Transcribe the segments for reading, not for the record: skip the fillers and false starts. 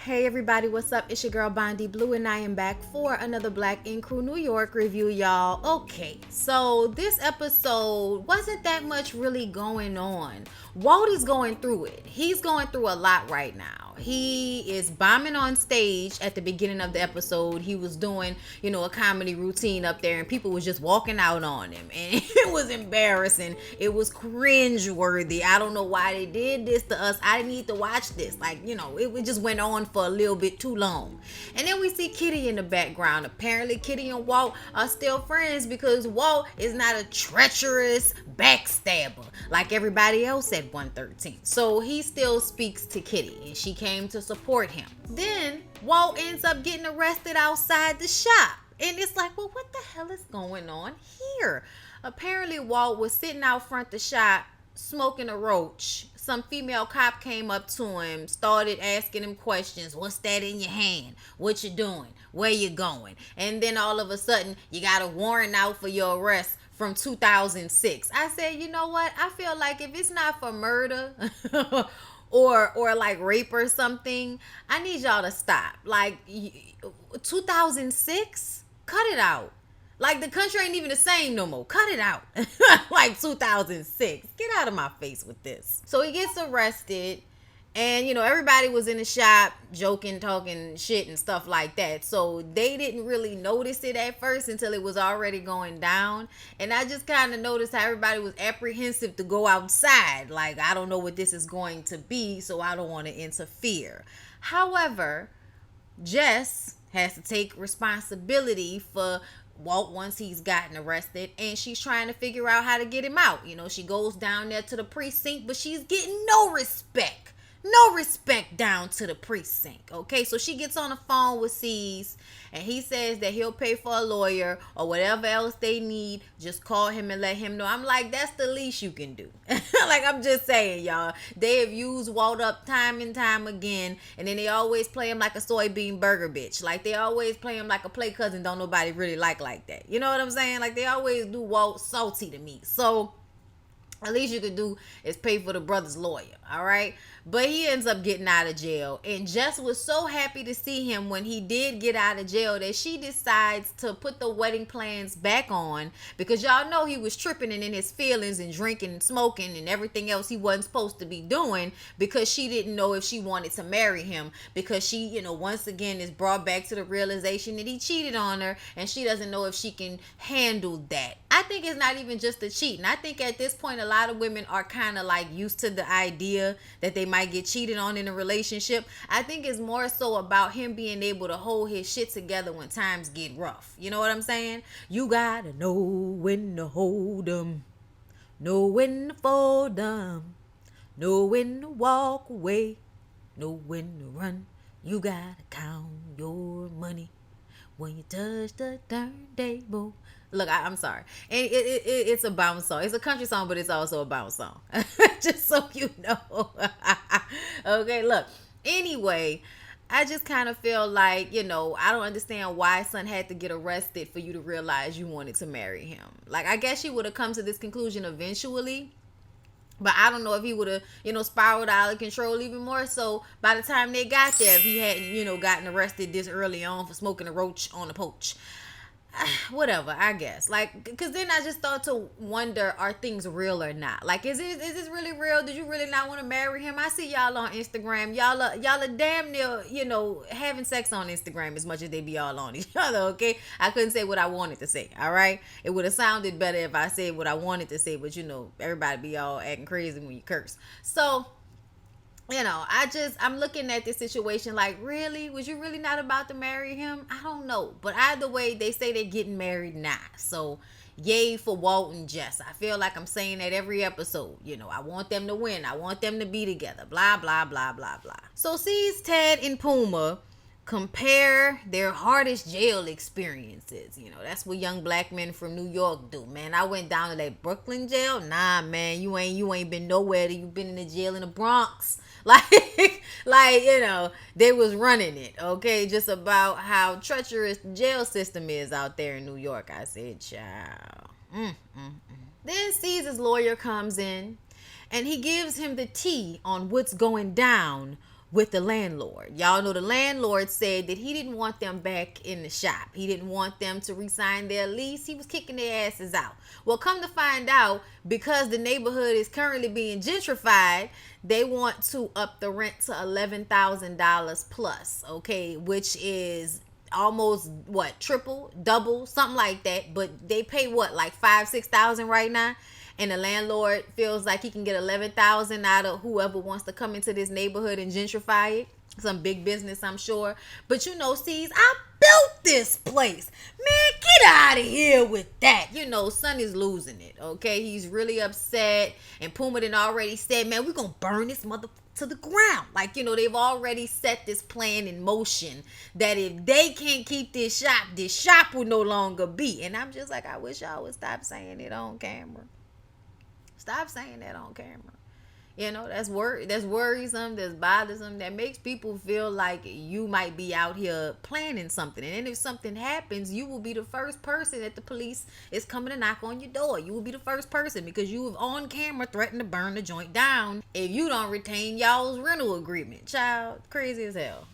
Hey everybody, what's up? It's your girl Bondy Blue and I am back for another Black Ink Crew New York review, y'all. Okay, so this episode wasn't that much really going on. Walt is going through it. He's going through a lot right now. He is bombing on stage at the beginning of the episode. He was doing, a comedy routine up there and people was just walking out on him. And it was embarrassing. It was cringe-worthy. I don't know why they did this to us. I didn't need to watch this. It just went on for a little bit too long. And then we see Kitty in the background. Apparently, Kitty and Walt are still friends because Walt is not a treacherous backstabber like everybody else at 113. So he still speaks to Kitty and she came to support him. Then Walt ends up getting arrested outside the shop. And it's like, well, what the hell is going on here? Apparently, Walt was sitting out front the shop smoking a roach. Some female cop came up to him, started asking him questions. What's that in your hand? What you doing? Where you going? And then all of a sudden, you got a warrant out for your arrest from 2006. I said, you know what? I feel like if it's not for murder or like rape or something, I need y'all to stop. Like 2006? Cut it out. Like, the country ain't even the same no more. Cut it out. Like 2006. Get out of my face with this. So he gets arrested. And, everybody was in the shop joking, talking shit and stuff like that. So they didn't really notice it at first until it was already going down. And I just kind of noticed how everybody was apprehensive to go outside. Like, I don't know what this is going to be, so I don't want to interfere. However, Jess has to take responsibility for Walt once he's gotten arrested, and she's trying to figure out how to get him out. She goes down there to the precinct, but she's getting no respect. No respect down to the precinct. Okay, so she gets on the phone with C's, and he says that he'll pay for a lawyer or whatever else they need. Just call him and let him know. I'm like, that's the least you can do. Like, I'm just saying, y'all. They have used Walt up time and time again, and then they always play him like a soybean burger bitch. Like, they always play him like a play cousin don't nobody really like that. You know what I'm saying? Like, they always do Walt salty to me. So at least you could do is pay for the brother's lawyer, all right? But he ends up getting out of jail. And Jess was so happy to see him when he did get out of jail that she decides to put the wedding plans back on. Because y'all know he was tripping and in his feelings and drinking and smoking and everything else he wasn't supposed to be doing, because she didn't know if she wanted to marry him. Because she, once again is brought back to the realization that he cheated on her, and she doesn't know if she can handle that. I think it's not even just the cheating. I think at this point, a lot of women are kind of like used to the idea that they might get cheated on in a relationship. I think it's more so about him being able to hold his shit together when times get rough. You know what I'm saying? You gotta know when to hold them, know when to fold them, know when to walk away, know when to run. You gotta count your money when you touch the turntable. Look, I'm sorry. And it's a bounce song. It's a country song, but it's also a bounce song. Just so you know. Okay, look. Anyway, I just kind of feel like, I don't understand why son had to get arrested for you to realize you wanted to marry him. Like, I guess she would have come to this conclusion eventually. But I don't know if he would have, spiraled out of control even more. So by the time they got there, if he hadn't, gotten arrested this early on for smoking a roach on a porch. Whatever, I guess. Like, because then I just start to wonder, are things real or not? Like, is this really real? Did you really not want to marry him? I see y'all on Instagram. Y'all are damn near, having sex on Instagram as much as they be all on each other, okay? I couldn't say what I wanted to say, all right? It would have sounded better if I said what I wanted to say, but, everybody be all acting crazy when you curse. So, I'm looking at this situation like, really? Was you really not about to marry him? I don't know. But either way, they say they're getting married now. So, yay for Walt and Jess. I feel like I'm saying that every episode. I want them to win. I want them to be together. Blah, blah, blah, blah, blah. So, sees Ted and Puma compare their hardest jail experiences. That's what young black men from New York do, man. I went down to that Brooklyn jail. Nah, man, you ain't been nowhere. You've been in the jail in the Bronx. They was running it, okay? Just about how treacherous the jail system is out there in New York. I said, child. Then Caesar's lawyer comes in, and he gives him the tea on what's going down with the landlord. Y'all know the landlord said that he didn't want them back in the shop. He didn't want them to re-sign their lease. He was kicking their asses out. Well, come to find out, because the neighborhood is currently being gentrified, they want to up the rent to $11,000 plus, okay, which is almost what, triple, double, something like that. But they pay what, like 5,000-6,000 right now, and the landlord feels like he can get 11,000 out of whoever wants to come into this neighborhood and gentrify it. Some big business, I'm sure. But you know, C's, I built this place. Man, get out of here with that. You know, son is losing it, okay? He's really upset. And Puma done already said, man, we're going to burn this mother to the ground. Like, you know, they've already set this plan in motion that if they can't keep this shop will no longer be. And I'm just like, I wish y'all would stop saying it on camera. Stop saying that on camera. You know, that's worrisome, that's bothersome, that makes people feel like you might be out here planning something. And then if something happens, you will be the first person that the police is coming to knock on your door. You will be the first person, because you have on camera threatened to burn the joint down if you don't retain y'all's rental agreement. Child, crazy as hell.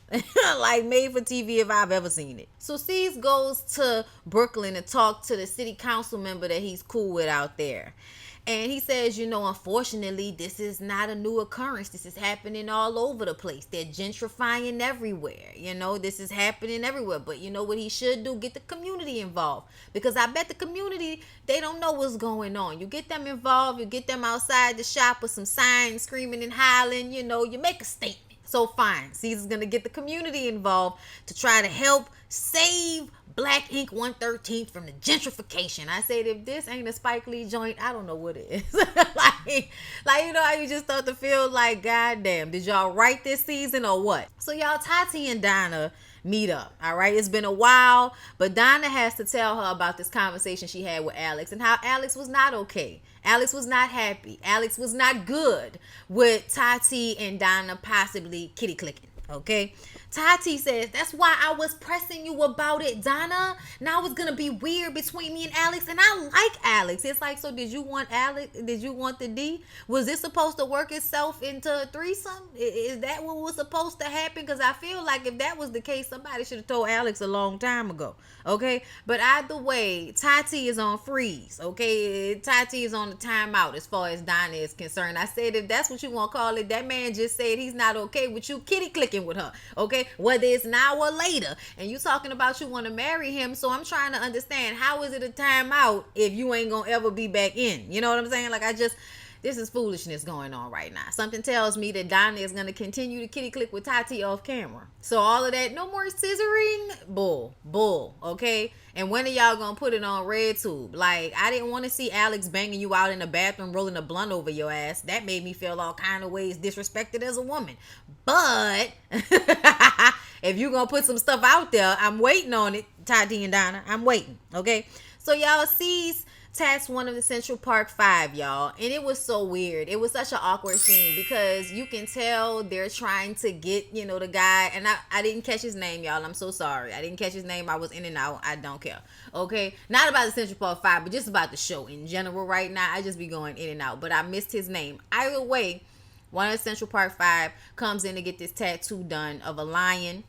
Like made for TV if I've ever seen it. So C's goes to Brooklyn to talk to the city council member that he's cool with out there. And he says, you know, unfortunately, this is not a new occurrence. This is happening all over the place. They're gentrifying everywhere. You know, this is happening everywhere. But you know what he should do? Get the community involved. Because I bet the community, they don't know what's going on. You get them involved. You get them outside the shop with some signs screaming and hollering. You know, you make a statement. So fine. Caesar's going to get the community involved to try to help save Black Ink 113th from the gentrification. I said, if this ain't a Spike Lee joint, I don't know what it is. like, you know how you just start to feel like, goddamn, did y'all write this season or what? So y'all, Tati and Donna meet up. All right, it's been a while, but Donna has to tell her about this conversation she had with Alex and how Alex was not okay. Alex was not happy. Alex was not good with Tati and Donna possibly kitty clicking. Okay, Tati says, that's why I was pressing you about it, Donna. Now it's gonna be weird between me and Alex, and I like Alex. It's like, so did you want Alex? Did you want the D? Was this supposed to work itself into a threesome? Is that what was supposed to happen? Because I feel like if that was the case, somebody should have told Alex a long time ago. Okay, but either way, Tati is on freeze. Okay, Tati is on the timeout as far as Donna is concerned. I said, if that's what you want to call it, that man just said he's not okay with you kitty clicking with her. Okay, whether it's now or later, and you talking about you want to marry him. So I'm trying to understand, how is it a timeout if you ain't gonna ever be back in? You know what I'm saying? Like, this is foolishness going on right now. Something tells me that Donna is going to continue to kitty click with Tati off camera. So all of that, no more scissoring, bull, okay? And when are y'all going to put it on RedTube? Like, I didn't want to see Alex banging you out in the bathroom, rolling a blunt over your ass. That made me feel all kind of ways disrespected as a woman. But if you going to put some stuff out there, I'm waiting on it, Tati and Donna. I'm waiting, okay? So y'all sees tasked one of the Central Park 5, y'all, and it was so weird. It was such an awkward scene because you can tell they're trying to get, you know, the guy, and I didn't catch his name, y'all. I'm so sorry. I didn't catch his name. I was in and out. I don't care. Okay, not about the Central Park 5, but just about the show in general right now. I just be going in and out, but I missed his name. Either way, one of the Central Park 5 comes in to get this tattoo done of a lion.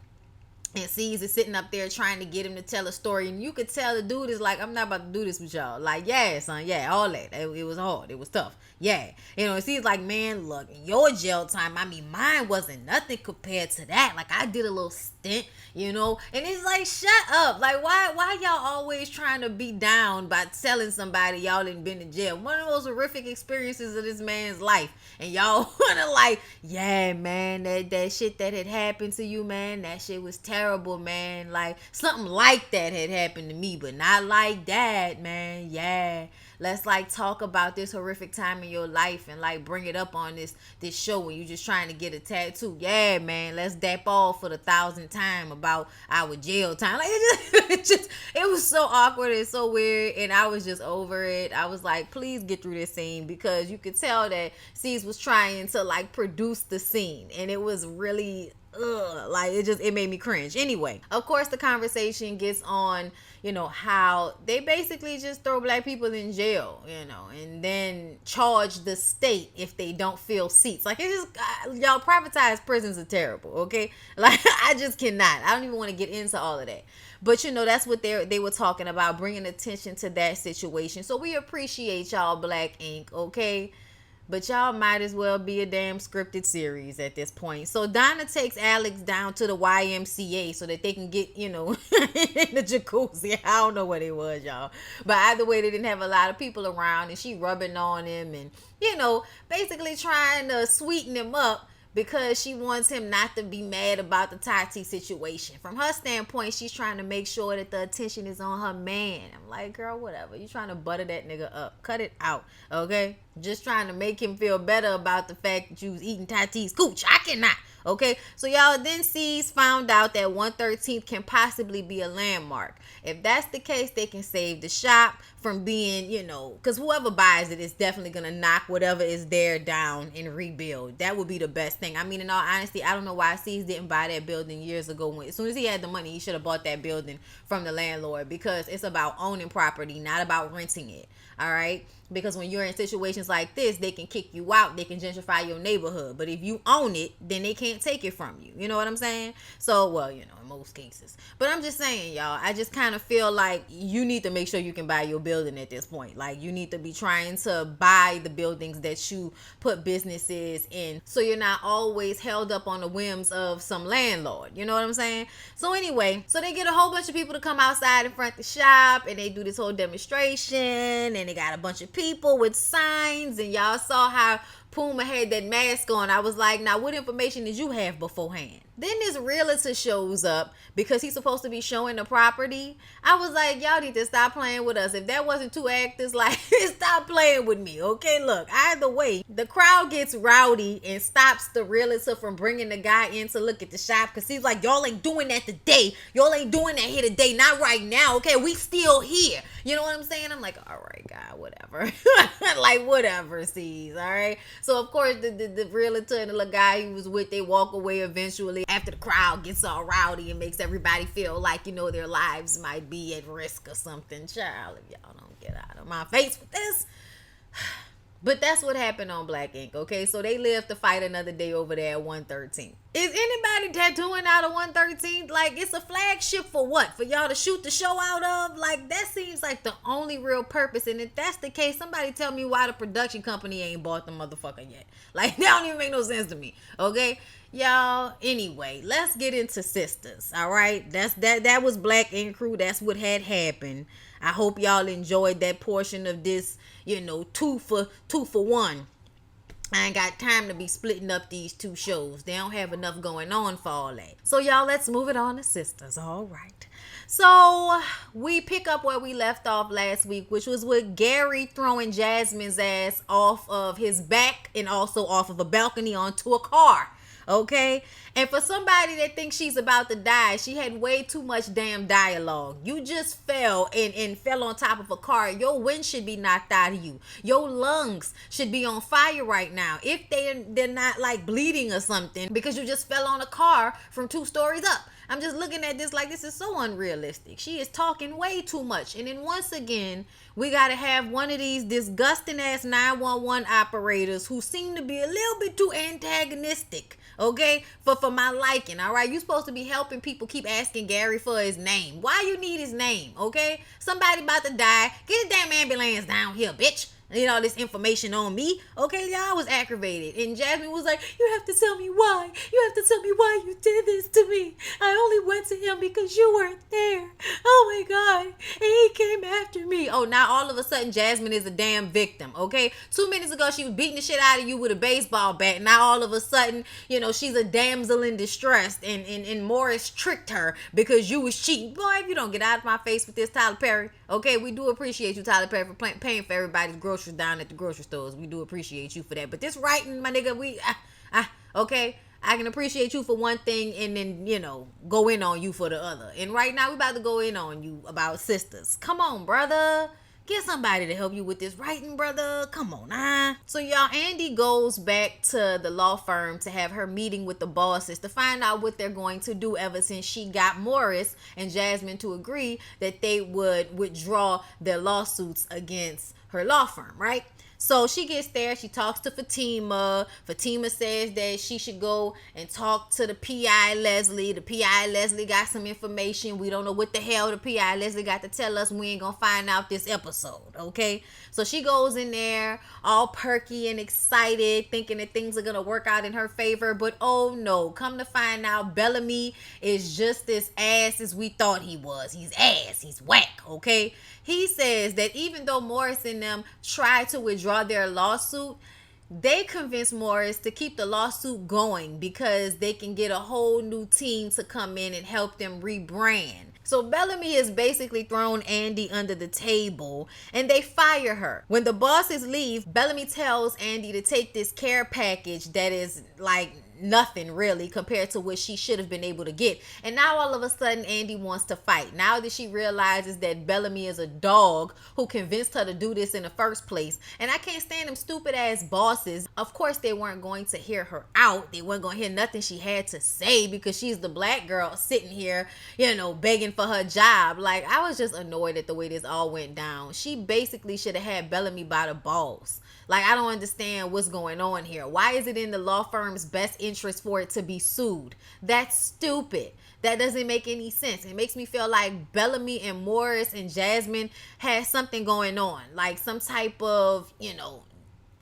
And C's is sitting up there trying to get him to tell a story. And you could tell the dude is like, I'm not about to do this with y'all. Like, yeah, son, yeah, all that. It was hard. It was tough. Yeah. You know, and C's like, man, look, your jail time, I mean, mine wasn't nothing compared to that. Like, I did a little stint, you know. And it's like, shut up. Like, why y'all always trying to be down by telling somebody y'all didn't been to jail? One of those horrific experiences of this man's life. And y'all want to like, yeah, man, that shit that had happened to you, man, that shit was terrible, man. Like, something like that had happened to me, but not like that, man. Yeah. Let's like talk about this horrific time in your life and like bring it up on this show when you just trying to get a tattoo. Yeah, man, let's dap off for the 1,000th time about our jail time. Like, it was so awkward and so weird, and I was just over it. I was like, please get through this scene, because you could tell that C's was trying to like produce the scene, and it was really ugh, like it made me cringe. Anyway, of course the conversation gets on, how they basically just throw black people in jail, and then charge the state if they don't fill seats. Like, it just, y'all, privatized prisons are terrible, okay? Like, I just cannot. I don't even want to get into all of that. But that's what they were talking about, bringing attention to that situation. So we appreciate y'all, Black Ink, okay? But y'all might as well be a damn scripted series at this point. So Donna takes Alex down to the YMCA so that they can get, in the jacuzzi. I don't know what it was, y'all. But either way, they didn't have a lot of people around, and she rubbing on him and, basically trying to sweeten him up, because she wants him not to be mad about the Tati situation. From her standpoint, she's trying to make sure that the attention is on her man. I'm like, girl, whatever. You trying to butter that nigga up. Cut it out, okay? Just trying to make him feel better about the fact that you was eating Tati's cooch. I cannot, okay? So y'all, then C's found out that 113th can possibly be a landmark. If that's the case, they can save the shop from being, because whoever buys it is definitely going to knock whatever is there down and rebuild. That would be the best thing. I mean, in all honesty, I don't know why C's didn't buy that building years ago. As soon as he had the money, he should have bought that building from the landlord, because it's about owning property, not about renting it. All right? Because when you're in situations like this, they can kick you out. They can gentrify your neighborhood. But if you own it, then they can't take it from you. You know what I'm saying? So, well, in most cases. But I'm just saying, y'all, I just kind of feel like you need to make sure you can buy your building at this point. Like, you need to be trying to buy the buildings that you put businesses in, so you're not always held up on the whims of some landlord. You know what I'm saying? So anyway, so they get a whole bunch of people to come outside in front of the shop, and they do this whole demonstration, and they got a bunch of people with signs, and y'all saw how Puma had that mask on. I was like, now what information did you have beforehand? Then this realtor shows up because he's supposed to be showing the property. I was like, y'all need to stop playing with us. If that wasn't two actors, like, stop playing with me, okay? Look, either way, the crowd gets rowdy and stops the realtor from bringing the guy in to look at the shop, because he's like, y'all ain't doing that today. Y'all ain't doing that here today. Not right now, okay? We still here. You know what I'm saying? I'm like, all right, God, whatever. Like, whatever, C's, all right? So, of course, the realtor and the little guy he was with, they walk away eventually after the crowd gets all rowdy and makes everybody feel like, their lives might be at risk or something. Child, if y'all don't get out of my face with this. But that's what happened on Black Ink, okay? So they live to fight another day over there at 113. Is anybody tattooing out of 113? Like, it's a flagship for what? For y'all to shoot the show out of? Like, that seems like the only real purpose. And if that's the case, somebody tell me why the production company ain't bought the motherfucker yet. Like, that don't even make no sense to me, okay? Y'all, anyway, let's get into Sistas, all right? That was Black Ink Crew. That's what had happened. I hope y'all enjoyed that portion of this, two for one. I ain't got time to be splitting up these two shows. They don't have enough going on for all that. So y'all, let's move it on to Sistas. All right. So we pick up where we left off last week, which was with Gary throwing Jasmine's ass off of his back and also off of a balcony onto a car. Okay? And for somebody that thinks she's about to die, she had way too much damn dialogue. You just fell and fell on top of a car. Your wind should be knocked out of you. Your lungs should be on fire right now. If they're not like bleeding or something, because you just fell on a car from 2 stories up. I'm just looking at this like this is so unrealistic. She is talking way too much. And then once again, we got to have one of these disgusting ass 911 operators who seem to be a little bit too antagonistic, okay, for my liking. All right, you supposed to be helping people. Keep asking Gary for his name. Why you need his name? Okay, somebody about to die. Get a damn ambulance down here, bitch. Need all this information on me. Okay, y'all, I was aggravated. And Jasmine was like, you have to tell me why. You have to tell me why you did this to me. I only went to him because you weren't there. Oh my God. And he came after me. Oh, now all of a sudden Jasmine is a damn victim. Okay. 2 minutes ago, she was beating the shit out of you with a baseball bat. Now all of a sudden, she's a damsel in distress. And Maurice tricked her because you was cheating. Boy, if you don't get out of my face with this, Tyler Perry. Okay, we do appreciate you, Tyler Perry, for paying for everybody's groceries down at the grocery stores. We do appreciate you for that. But this writing, my nigga, okay, I can appreciate you for one thing and then, go in on you for the other. And right now, we about to go in on you about Sistas. Come on, brother. Get somebody to help you with this writing, brother. Come on, nah. So y'all, Andy goes back to the law firm to have her meeting with the bosses to find out what they're going to do ever since she got Maurice and Jasmine to agree that they would withdraw their lawsuits against her law firm, right? So she gets there. She talks to Fatima. Fatima says that she should go and talk to the PI Leslie. The PI Leslie got some information. We don't know what the hell the PI Leslie got to tell us. We ain't gonna find out this episode, okay? So she goes in there all perky and excited, thinking that things are gonna work out in her favor. But oh no, come to find out, Bellamy is just as ass as we thought he was. He's ass. He's whack, okay? He says that even though Maurice and them tried to withdraw their lawsuit, they convinced Maurice to keep the lawsuit going because they can get a whole new team to come in and help them rebrand. So Bellamy has basically thrown Andy under the table and they fire her. When the bosses leave, Bellamy tells Andy to take this care package that is like nothing really compared to what she should have been able to get. And now all of a sudden Andy wants to fight. Now that she realizes that Bellamy is a dog who convinced her to do this in the first place. And I can't stand them stupid ass bosses. Of course they weren't going to hear her out. They weren't going to hear nothing she had to say because she's the black girl sitting here, you know, begging for her job. Like, I was just annoyed at the way this all went down. She basically should have had Bellamy by the balls. Like, I don't understand what's going on here. Why is it in the law firm's best interest for it to be sued? That's stupid. That doesn't make any sense. It makes me feel like Bellamy and Maurice and Jasmine had something going on. Like some type of, you know,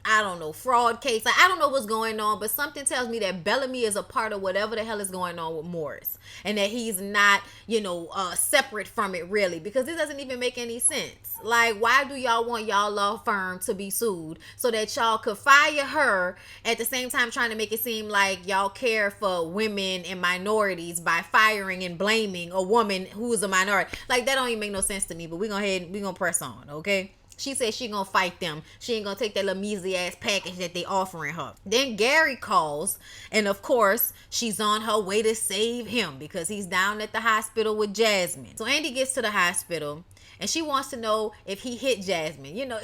I don't know, fraud case. Like, I don't know what's going on, but something tells me that Bellamy is a part of whatever the hell is going on with Maurice. And that he's not, you know, separate from it really. Because it doesn't even make any sense. Like, why do y'all want y'all law firm to be sued so that y'all could fire her at the same time trying to make it seem like y'all care for women and minorities by firing and blaming a woman who is a minority? Like, that don't even make no sense to me, but we're gonna press on, okay? She said she gonna fight them. She ain't gonna take that little measly ass package that they offering her. Then Gary calls, and of course, she's on her way to save him because he's down at the hospital with Jasmine. So Andy gets to the hospital, and she wants to know if he hit Jasmine. You know,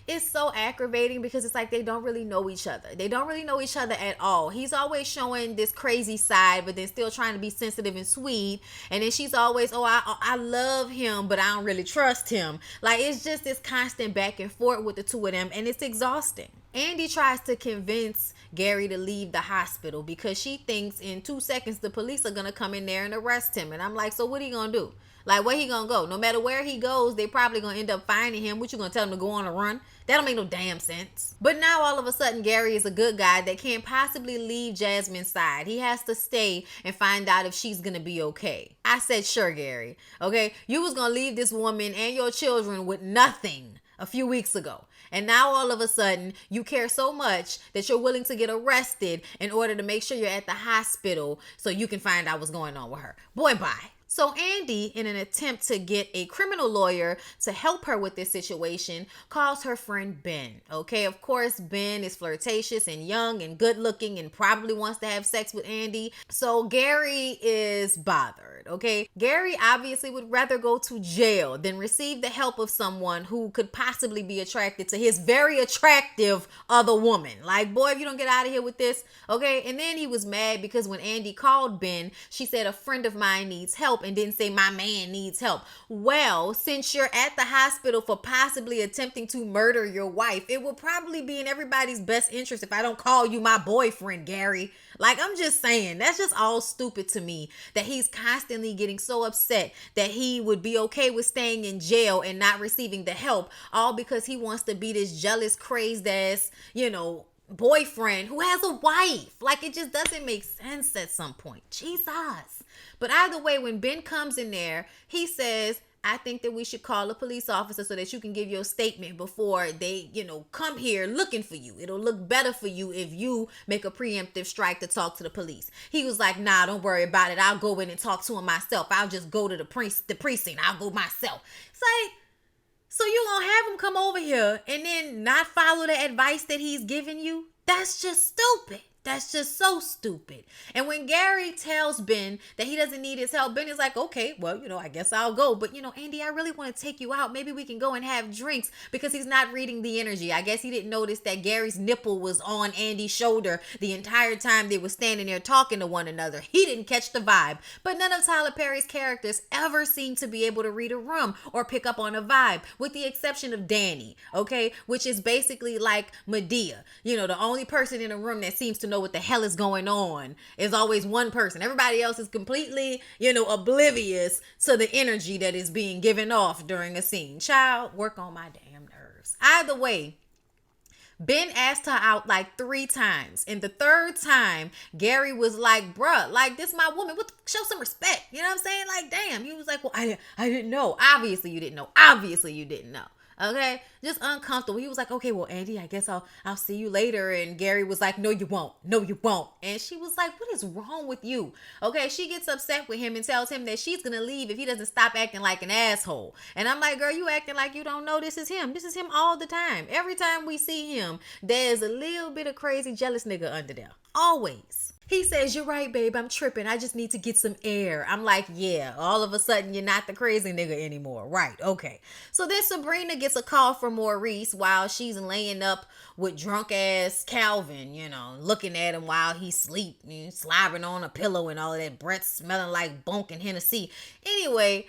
it's so aggravating because it's like they don't really know each other. They don't really know each other at all. He's always showing this crazy side, but then still trying to be sensitive and sweet. And then she's always, oh, I love him, but I don't really trust him. Like, it's just this constant back and forth with the two of them, and it's exhausting. Andy tries to convince Gary to leave the hospital because she thinks in 2 seconds the police are going to come in there and arrest him. And I'm like, so what are you going to do? Like, where he gonna go? No matter where he goes, they probably gonna end up finding him. What, you gonna tell him to go on a run? That don't make no damn sense. But now all of a sudden, Gary is a good guy that can't possibly leave Jasmine's side. He has to stay and find out if she's gonna be okay. I said, sure, Gary. Okay, you was gonna leave this woman and your children with nothing a few weeks ago. And now all of a sudden, you care so much that you're willing to get arrested in order to make sure you're at the hospital so you can find out what's going on with her. Boy, bye. So Andy, in an attempt to get a criminal lawyer to help her with this situation, calls her friend Ben. Okay, of course, Ben is flirtatious and young and good looking and probably wants to have sex with Andy. So Gary is bothered, okay? Gary obviously would rather go to jail than receive the help of someone who could possibly be attracted to his very attractive other woman. Like, boy, if you don't get out of here with this, okay? And then he was mad because when Andy called Ben, she said a friend of mine needs help and didn't say my man needs help. Well, since you're at the hospital for possibly attempting to murder your wife, it would probably be in everybody's best interest if I don't call you my boyfriend, Gary. Like, I'm just saying, that's just all stupid to me that he's constantly getting so upset that he would be okay with staying in jail and not receiving the help, all because he wants to be this jealous, crazed ass, you know, boyfriend who has a wife. Like, it just doesn't make sense at some point. Jesus. But either way, when Ben comes in there, he says, I think that we should call a police officer so that you can give your statement before they, you know, come here looking for you. It'll look better for you if you make a preemptive strike to talk to the police. He was like, nah, don't worry about it. I'll go in and talk to him myself. I'll just go to the precinct. I'll go myself. It's like, so you gonna have him come over here and then not follow the advice that he's giving you? That's just stupid. That's just so stupid. And when Gary tells Ben that he doesn't need his help, Ben is like, okay, well, I guess I'll go. But, Andy, I really want to take you out. Maybe we can go and have drinks, because he's not reading the energy. I guess he didn't notice that Gary's nipple was on Andy's shoulder the entire time they were standing there talking to one another. He didn't catch the vibe. But none of Tyler Perry's characters ever seem to be able to read a room or pick up on a vibe, with the exception of Danny, okay? Which is basically like Medea. The only person in a room that seems to know what the hell is going on is always one person. Everybody else is completely, oblivious to the energy that is being given off during a scene. Child, work on my damn nerves. Either way, Ben asked her out like 3 times. And the 3rd time, Gary was like, bruh, like, this my woman. Show some respect. You know what I'm saying? Like, damn. He was like, well, I didn't know. Obviously you didn't know. Obviously you didn't know. Okay, just uncomfortable. He was like, okay, well, Andy, I guess I'll see you later. And Gary was like, no, you won't. No, you won't. And she was like, what is wrong with you? Okay, she gets upset with him and tells him that she's gonna leave if he doesn't stop acting like an asshole. And I'm like, girl, you acting like you don't know this is him. This is him all the time. Every time we see him, there's a little bit of crazy jealous nigga under there. Always. He says, you're right, babe, I'm tripping. I just need to get some air. I'm like, yeah, all of a sudden you're not the crazy nigga anymore. Right, okay. So then Sabrina gets a call from Maurice while she's laying up with drunk ass Calvin, looking at him while he's asleep, slobbering on a pillow and all of that, breath smelling like bunk and Hennessy. Anyway,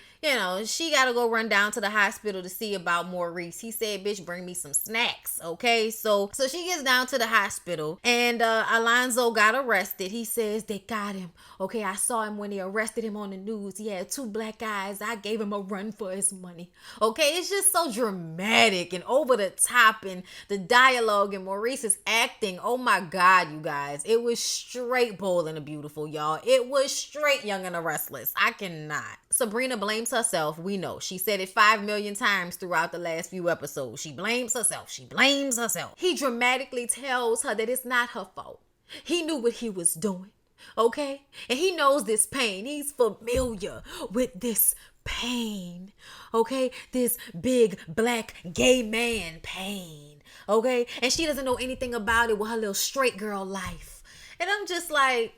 she got to go run down to the hospital to see about Maurice. He said, bitch, bring me some snacks, okay? So she gets down to the hospital, and Alonzo got arrested. He says they got him. Okay, I saw him when they arrested him on the news. He had 2 black eyes. I gave him a run for his money. Okay, it's just so dramatic and over the top, and the dialogue and Maurice's acting. Oh my God, you guys. It was straight Bold and the Beautiful, y'all. It was straight Young and the Restless. I cannot. Sabrina blames herself. We know. She said it 5 million times throughout the last few episodes. She blames herself. She blames herself. He dramatically tells her that it's not her fault. He knew what he was doing, okay? And he knows this pain. He's familiar with this pain, okay? This big black gay man pain, okay? And she doesn't know anything about it with her little straight girl life. And I'm just like,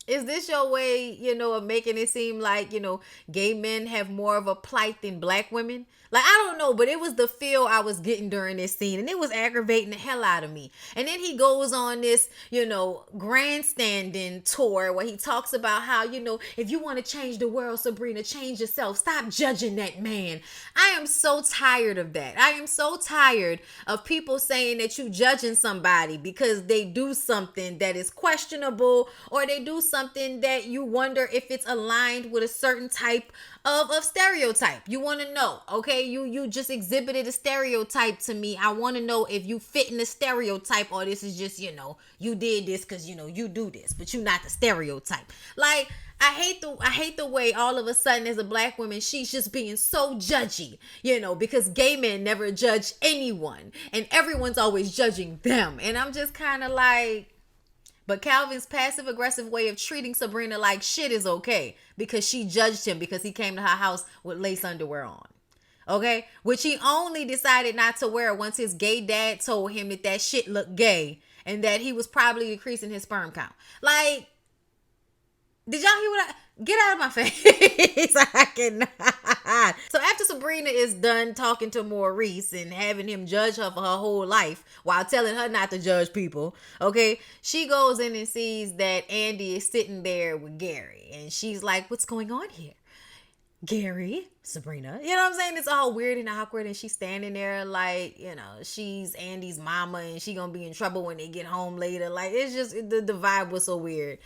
is this your way, of making it seem like, gay men have more of a plight than black women? Like, I don't know, but it was the feel I was getting during this scene, and it was aggravating the hell out of me. And then he goes on this, grandstanding tour where he talks about how, if you want to change the world, Sabrina, change yourself. Stop judging that man. I am so tired of that. I am so tired of people saying that you judging somebody because they do something that is questionable, or they do something that you wonder if it's aligned with a certain type of stereotype. You want to know, okay? You just exhibited a stereotype to me. I want to know if you fit in the stereotype, or this is just, you did this because, you do this, but you're not the stereotype. Like, I hate the way all of a sudden as a black woman, she's just being so judgy, because gay men never judge anyone and everyone's always judging them. And I'm just kind of like, but Calvin's passive aggressive way of treating Sabrina like shit is okay because she judged him because he came to her house with lace underwear on. Okay? Which he only decided not to wear once his gay dad told him that shit looked gay and that he was probably decreasing his sperm count. Like, did y'all hear what get out of my face? I cannot. So after Sabrina is done talking to Maurice and having him judge her for her whole life while telling her not to judge people, okay, she goes in and sees that Andy is sitting there with Gary. And she's like, what's going on here? Gary, Sabrina, you know what I'm saying? It's all weird and awkward, and she's standing there like, she's Andy's mama and she gonna be in trouble when they get home later. Like, it's just, the vibe was so weird.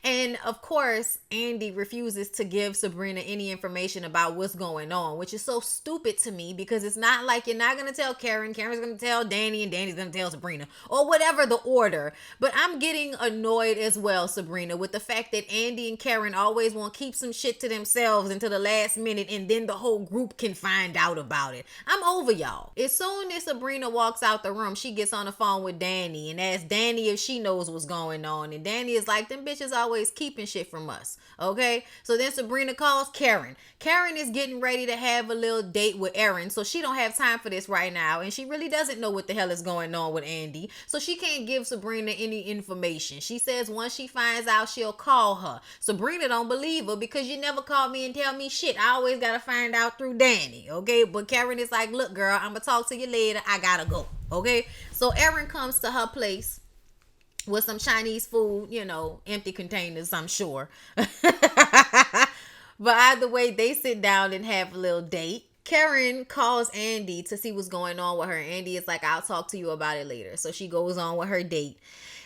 And of course, Andy refuses to give Sabrina any information about what's going on, which is so stupid to me because it's not like you're not gonna tell Karen's gonna tell Danny, and Danny's gonna tell Sabrina, or whatever the order. But I'm getting annoyed as well, Sabrina, with the fact that Andy and Karen always want to keep some shit to themselves until the last minute, and then the the whole group can find out about it. I'm over y'all. As soon as Sabrina walks out the room, she gets on the phone with Danny and asks Danny if she knows what's going on. And Danny is like, them bitches always keeping shit from us. Okay? So then Sabrina calls Karen. Karen is getting ready to have a little date with Aaron, so she don't have time for this right now. And she really doesn't know what the hell is going on with Andy. So she can't give Sabrina any information. She says once she finds out, she'll call her. Sabrina don't believe her because you never call me and tell me shit. I always gotta find out through Danny. Okay? But Karen is like, look, girl, I'm gonna talk to you later. I gotta go. Okay? So Aaron comes to her place with some Chinese food, you know, empty containers, I'm sure. But either way, they sit down and have a little date. Karen calls Andy to see what's going on with her. Andy is like, I'll talk to you about it later. So she goes on with her date.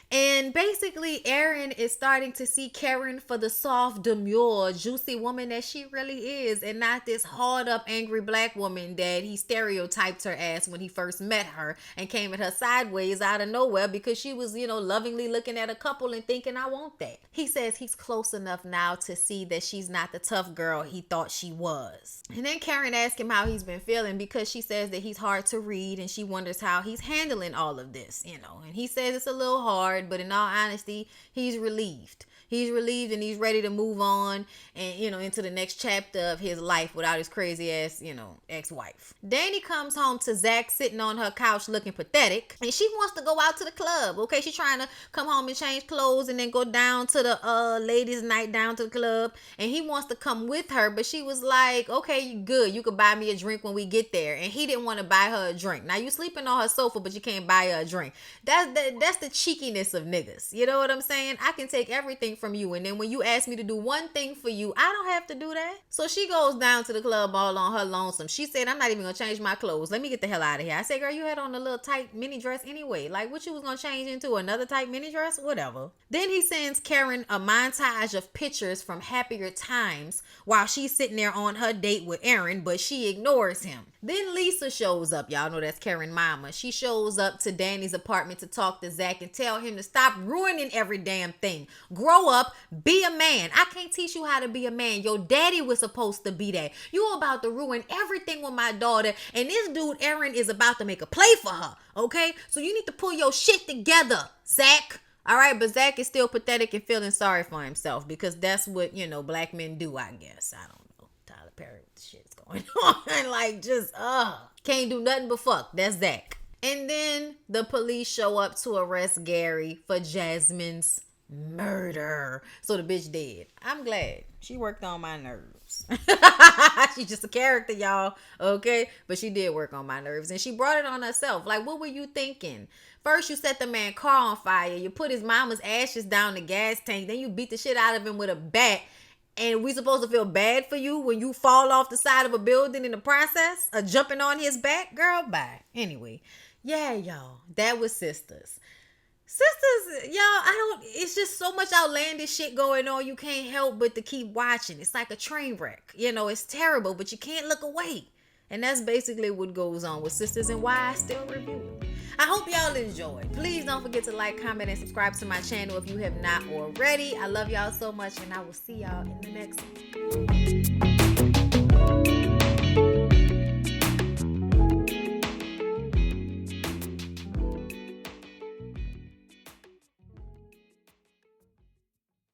And basically, Aaron is starting to see Karen for the soft, demure, juicy woman that she really is, and not this hard up, angry black woman that he stereotyped her as when he first met her and came at her sideways out of nowhere because she was, you know, lovingly looking at a couple and thinking, I want that. He says he's close enough now to see that she's not the tough girl he thought she was. And then Karen asks him how he's been feeling because she says that he's hard to read and she wonders how he's handling all of this, you know. And he says it's a little hard, but in all honesty, he's relieved. He's relieved and he's ready to move on and, you know, into the next chapter of his life without his crazy ass, you know, ex-wife. Danny comes home to Zach sitting on her couch looking pathetic and she wants to go out to the club. Okay, she's trying to come home and change clothes and then go down to the ladies' night down to the club, and he wants to come with her, but she was like, okay, you good. You could buy me a drink when we get there. And he didn't want to buy her a drink. Now you sleeping on her sofa, but you can't buy her a drink. That's the cheekiness of niggas. You know what I'm saying? I can take everything from you, and then when you ask me to do one thing for you, I don't have to do that. So she goes down to the club all on her lonesome. She said, I'm not even gonna change my clothes. Let me get the hell out of here. I said, girl, you had on a little tight mini dress anyway. Like, what you was gonna change into? Another tight mini dress? Whatever. Then he sends Karen a montage of pictures from happier times while she's sitting there on her date with Aaron, but she ignores him. Then Lisa shows up. Y'all know that's Karen's mama. She shows up to Danny's apartment to talk to Zach and tell him to stop ruining every damn thing. Grow up, be a man. I can't teach you how to be a man. Your daddy was supposed to be that. You about to ruin everything with my daughter, and this dude Aaron is about to make a play for her, okay? So you need to pull your shit together, Zach. All right, but Zach is still pathetic and feeling sorry for himself because that's what, you know, black men do, I guess. I don't know. Tyler Perry shit's going on. Like, just, can't do nothing but fuck. That's Zach. And then the police show up to arrest Gary for Jasmine's murder. So the bitch dead. I'm glad. She worked on my nerves. She's just a character, y'all. Okay? But she did work on my nerves. And she brought it on herself. Like, what were you thinking? First, you set the man car on fire. You put his mama's ashes down the gas tank. Then you beat the shit out of him with a bat. And we supposed to feel bad for you when you fall off the side of a building in the process of jumping on his back? Girl, bye. Anyway. Yeah, y'all. That was Sistas. Sistas, y'all, it's just so much outlandish shit going on. You can't help but to keep watching. It's like a train wreck. You know, it's terrible, but you can't look away. And that's basically what goes on with Sistas and why I still review it. I hope y'all enjoyed. Please don't forget to like, comment, and subscribe to my channel if you have not already. I love y'all so much, and I will see y'all in the next one.